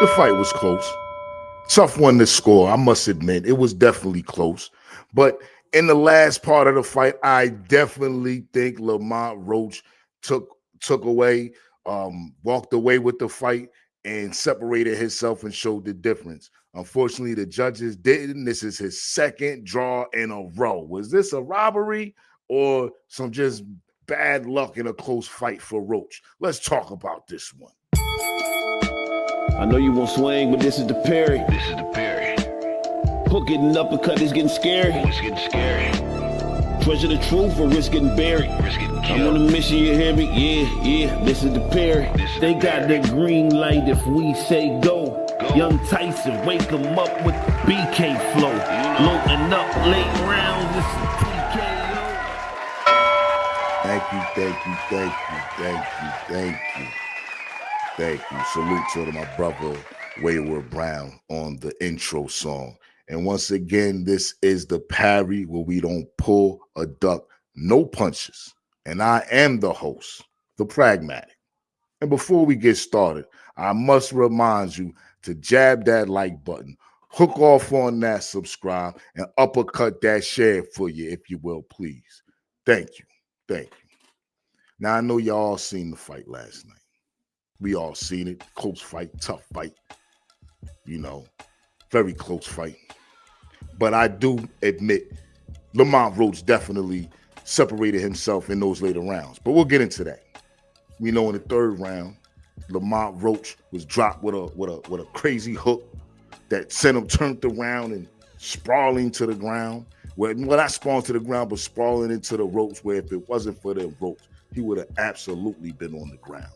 The fight was close. Tough one to score, I must admit. It was definitely close. But in the last part of the fight, I definitely think Lamont Roach took took away, walked away with the fight and separated himself and showed the difference. Unfortunately, the judges didn't. This is his second draw in a row. Was this a robbery or some just bad luck in a close fight for Roach? Let's talk about this one. I know you won't swing, but this is the Parry. This is the Parry. Hook getting uppercut is getting scary. It's getting scary. Treasure the truth or risk getting buried. Risk getting I'm on a killed. mission, you hear me? Yeah, this is the Parry. This is They the got Parry. the green light if we say go. Go. Young Tyson, wake him up with the BK flow. Loading up late rounds, this is TKO. Thank you. Thank you. Salute to my brother Wayward Brown on the intro song. And once again, this is the Parry where we don't pull a duck, no punches. And I am the host, the pragmatic. And before we get started, I must remind you to jab that like button, hook off on that subscribe, and uppercut that share for you, if you will, please. Thank you. Now, I know y'all seen the fight last night. We all seen it. Close fight, tough fight. Very close fight. But I do admit Lamont Roach definitely separated himself in those later rounds. But we'll get into that. We know in the third round, Lamont Roach was dropped with a crazy hook that sent him turned around and sprawling to the ground. Well, not sprawling to the ground, but sprawling into the ropes, where if it wasn't for the ropes, he would have absolutely been on the ground.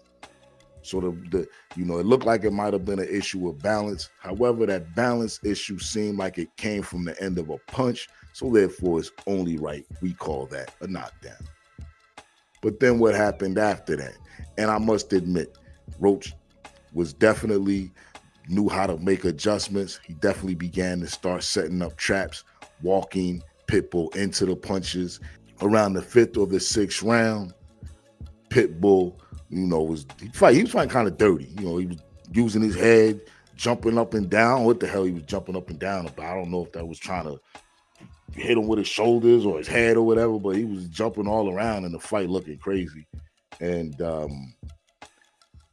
So it looked like it might have been an issue of balance. However, that balance issue seemed like it came from the end of a punch. So therefore, it's only right we call that a knockdown. But then what happened after that? And I must admit, Roach was definitely knew how to make adjustments. He definitely began to start setting up traps, walking Pitbull into the punches. Around the fifth or the sixth round, Pitbull, he was fighting kind of dirty. He was using his head, jumping up and down. What the hell he was jumping up and down about? I don't know if that was trying to hit him with his shoulders or his head or whatever, but he was jumping all around in the fight looking crazy. And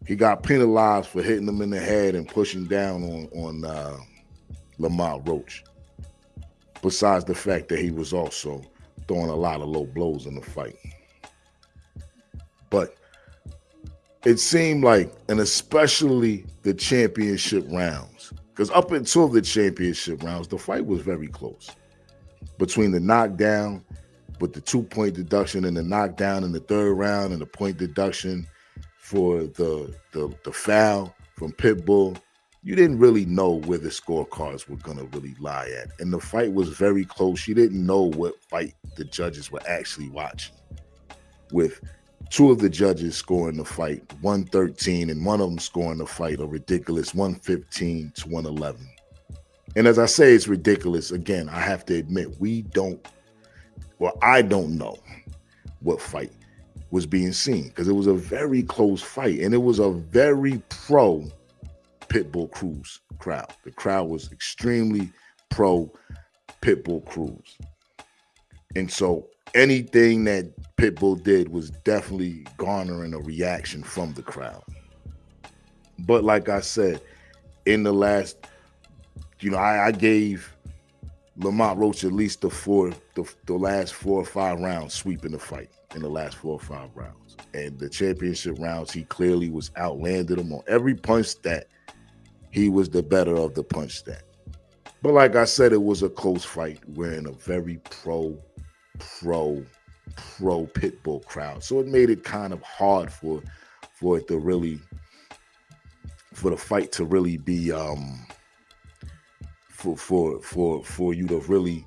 he got penalized for hitting him in the head and pushing down on Lamont Roach. Besides the fact that he was also throwing a lot of low blows in the fight. But it seemed like, and especially the championship rounds, because up until the championship rounds, the fight was very close. Between the knockdown with the 2-point deduction and the knockdown in the third round and the point deduction for the foul from Pitbull, you didn't really know where the scorecards were going to really lie at. And the fight was very close. You didn't know what fight the judges were actually watching, with two of the judges scoring the fight 113 and one of them scoring the fight a ridiculous 115 to 111. And as I say, it's ridiculous. Again, I have to admit, I don't know what fight was being seen, because it was a very close fight and it was a very pro Pitbull Cruz crowd. The crowd was extremely pro Pitbull Cruz. And so anything that Pitbull did was definitely garnering a reaction from the crowd. But like I said, in the last, I gave Lamont Roach at least the last 4 or 5 rounds sweeping the fight in the last 4 or 5 rounds. And the championship rounds, he clearly was outlanded him on every punch stat. He was the better of the punch stat. But like I said, it was a close fight. We're in a very pro Pitbull crowd. So it made it kind of hard for the fight to really be for you to really,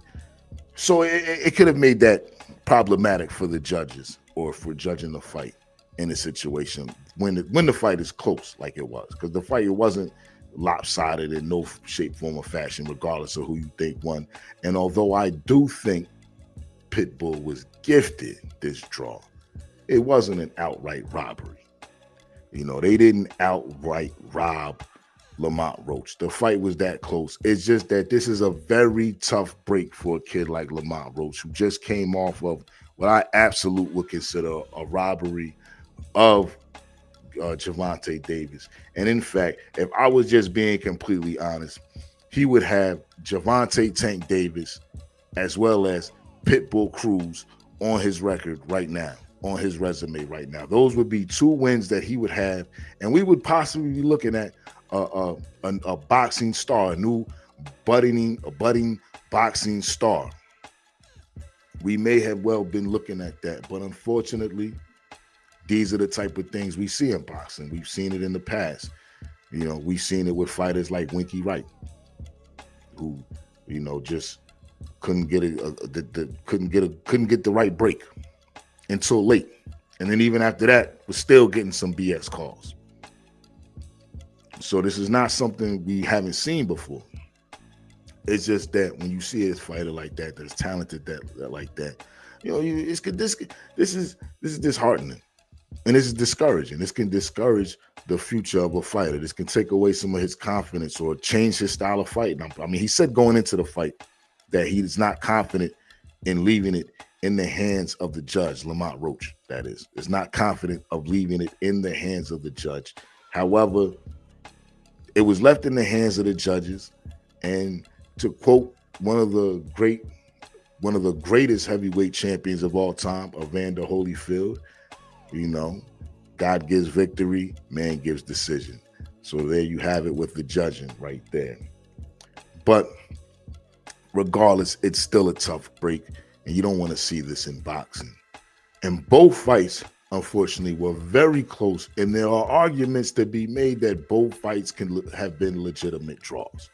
so it could have made that problematic for the judges or for judging the fight in a situation when the fight is close like it was, because the fight, it wasn't lopsided in no shape, form, or fashion, regardless of who you think won. And although I do think Pitbull was gifted this draw, it wasn't an outright robbery. They didn't outright rob Lamont Roach. The fight was that close. It's just that this is a very tough break for a kid like Lamont Roach, who just came off of what I absolutely would consider a robbery of Gervonta Davis. And in fact, if I was just being completely honest, he would have Gervonta Tank Davis as well as Pitbull Cruz on his record right now, on his resume right now. Those would be 2 wins that he would have, and we would possibly be looking at a boxing star, a new budding boxing star. We may have well been looking at that, but unfortunately, these are the type of things we see in boxing. We've seen it in the past. You know, we've seen it with fighters like Winky Wright, who, you know, just couldn't get the right break until late, and then even after that, was still getting some BS calls. So this is not something we haven't seen before. It's just that when you see a fighter like that, that's talented that like that, you know, this is disheartening, and this is discouraging. This can discourage the future of a fighter. This can take away some of his confidence or change his style of fighting. I mean, he said going into the fight that he is not confident in leaving it in the hands of the judge, Lamont Roach, that is not confident of leaving it in the hands of the judge. However, it was left in the hands of the judges, and to quote one of the greatest heavyweight champions of all time, Evander Holyfield, you know, God gives victory, man gives decision. So there you have it with the judging right there. But regardless, it's still a tough break, and you don't want to see this in boxing. And both fights, unfortunately, were very close, and there are arguments to be made that both fights can have been legitimate draws.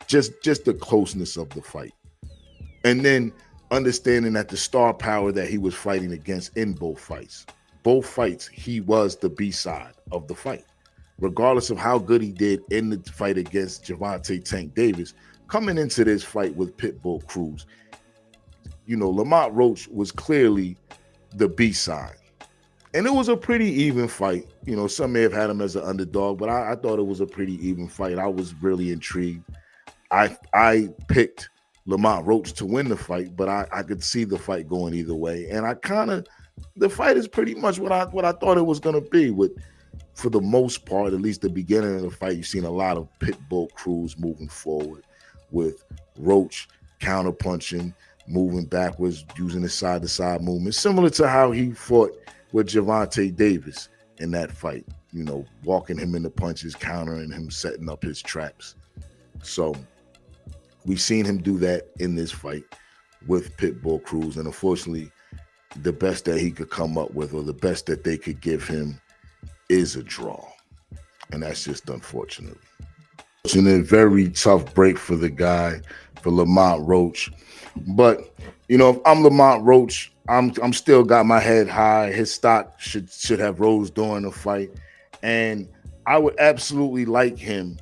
Just the closeness of the fight. And then understanding that the star power that he was fighting against in both fights. Both fights, he was the B-side of the fight. Regardless of how good he did in the fight against Gervonta Tank Davis, coming into this fight with Pitbull Cruz, you know, Lamont Roach was clearly the B-side. And it was a pretty even fight. You know, some may have had him as an underdog, but I thought it was a pretty even fight. I was really intrigued. I picked Lamont Roach to win the fight, but I could see the fight going either way. And the fight is pretty much what I thought it was going to be. For the most part, at least the beginning of the fight, you've seen a lot of Pitbull Cruz moving forward, with Roach counterpunching, moving backwards, using his side-to-side movement, similar to how he fought with Gervonta Davis in that fight, you know, walking him into punches, countering him, setting up his traps. So we've seen him do that in this fight with Pitbull Cruz, and unfortunately, the best that he could come up with, or the best that they could give him, is a draw. And that's just unfortunate. It's a very tough break for the guy, for Lamont Roach. But, you know, if I'm Lamont Roach, I'm still got my head high. His stock should have rose during the fight. And I would absolutely like him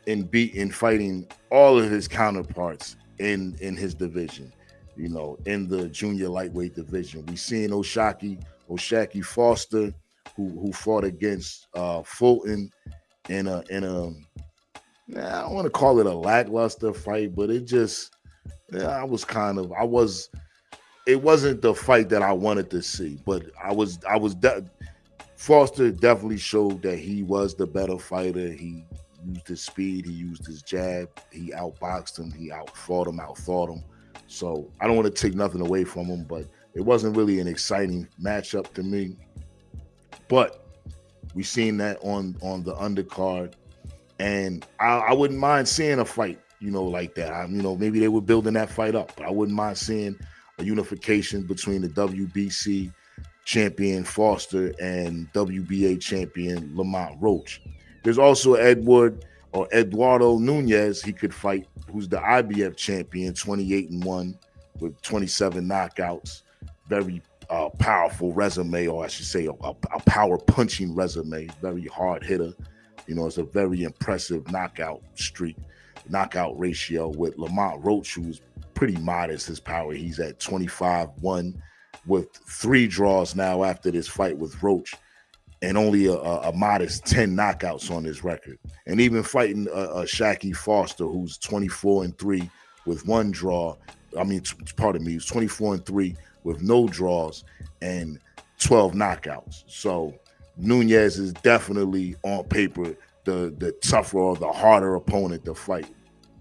in fighting all of his counterparts in his division, you know, in the junior lightweight division. We seen Oshaki Foster, who fought against Fulton in a I don't want to call it a lackluster fight, but it wasn't the fight that I wanted to see, but Foster definitely showed that he was the better fighter. He used his speed, he used his jab, he outboxed him, he outthought him. So I don't want to take nothing away from him, but it wasn't really an exciting matchup to me. But we seen that on the undercard, and I wouldn't mind seeing a fight, you know, like that. You know, maybe they were building that fight up, but I wouldn't mind seeing a unification between the WBC champion Foster and WBA champion Lamont Roach. There's also Eduardo Nunez he could fight, who's the IBF champion, 28-1 with 27 knockouts. Very powerful resume, or I should say a power punching resume, very hard hitter. You know, it's a very impressive knockout ratio with Lamont Roach, who's pretty modest, his power. He's at 25-1 with 3 draws now after this fight with Roach. and only a modest 10 knockouts on his record. And even fighting a Shaky Foster, who's 24-3 with one draw. I mean, pardon me, he's 24-3 with no draws and 12 knockouts. So Nunes is definitely on paper the tougher or the harder opponent to fight.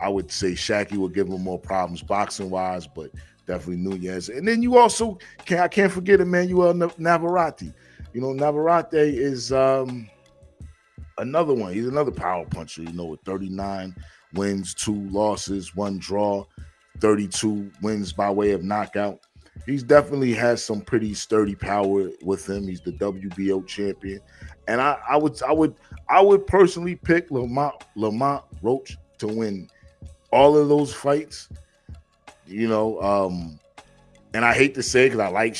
I would say Shaky will give him more problems boxing wise, but definitely Nunes. And then you also I can't forget Emmanuel Navarrete. You know, Navarrete is another one. He's another power puncher, with 39 wins, 2 losses, 1 draw, 32 wins by way of knockout. He's definitely has some pretty sturdy power with him. He's the WBO champion. And I would personally pick Lamont Roach to win all of those fights. And I hate to say it because I like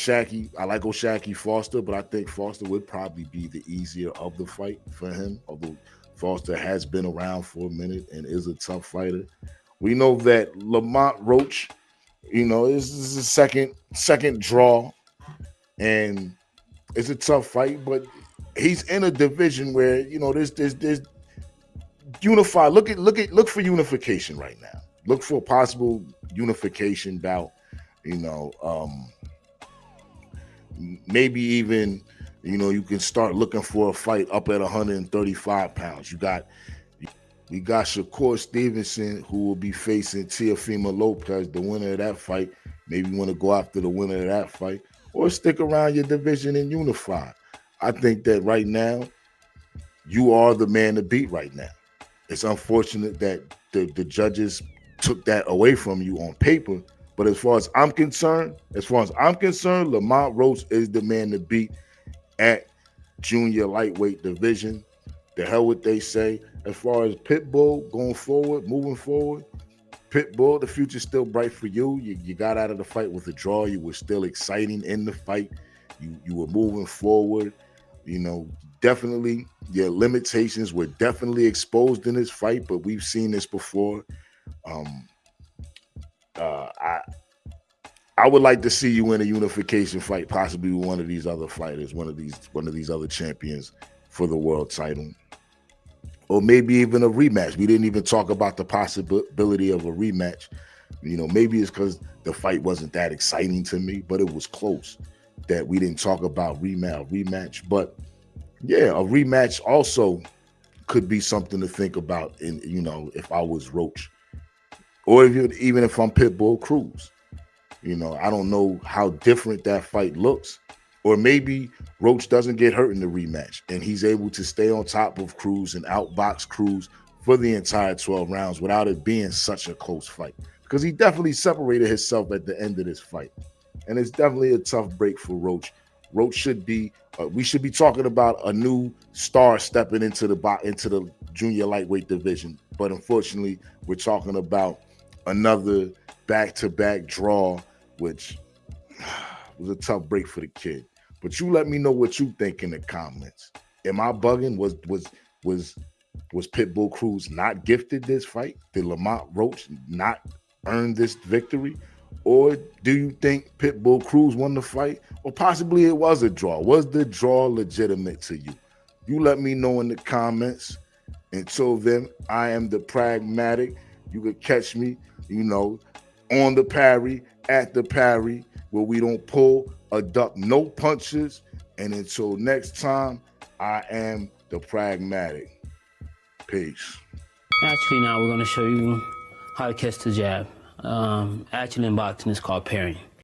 Shaky Foster, but I think Foster would probably be the easier of the fight for him, although Foster has been around for a minute and is a tough fighter. We know that Lamont Roach, is a second draw, and it's a tough fight, but he's in a division where, there's unify. Look for unification right now. Look for a possible unification bout. Maybe even, you can start looking for a fight up at 135 pounds. You got Shakur Stevenson, who will be facing Teofimo Lopez, the winner of that fight. Maybe you want to go after the winner of that fight, or stick around your division and unify. I think that right now, you are the man to beat right now. It's unfortunate that the judges took that away from you on paper. But as far as I'm concerned, Lamont Roach is the man to beat at junior lightweight division. The hell what they say. As far as Pitbull moving forward, Pitbull, the future's still bright for you. You got out of the fight with a draw. You were still exciting in the fight. You were moving forward. Definitely your limitations were definitely exposed in this fight, but we've seen this before. I would like to see you in a unification fight, possibly with one of these other fighters, one of these other champions for the world title, or maybe even a rematch. We didn't even talk about the possibility of a rematch. Maybe it's because the fight wasn't that exciting to me, but it was close that we didn't talk about rematch. But yeah, a rematch also could be something to think about. If I was Roach, or even if I'm Pitbull Cruz. I don't know how different that fight looks. Or maybe Roach doesn't get hurt in the rematch and he's able to stay on top of Cruz and outbox Cruz for the entire 12 rounds without it being such a close fight. Because he definitely separated himself at the end of this fight. And it's definitely a tough break for Roach. Roach should be, we should be talking about a new star stepping into the junior lightweight division. But unfortunately, we're talking about another back-to-back draw, which was a tough break for the kid. But you let me know what you think in the comments. Am I bugging? Was Pitbull Cruz not gifted this fight? Did Lamont Roach not earn this victory? Or do you think Pitbull Cruz won the fight? Or possibly it was a draw? Was the draw legitimate to you? You let me know in the comments. Until then, I am the Pragmatic. You could catch me, on the Parry, at the Parry, where we don't pull or duck no punches. And until next time, I am the Pragmatic. Peace. Actually, now we're going to show you how to catch the jab. Actually, in boxing, it's called parrying.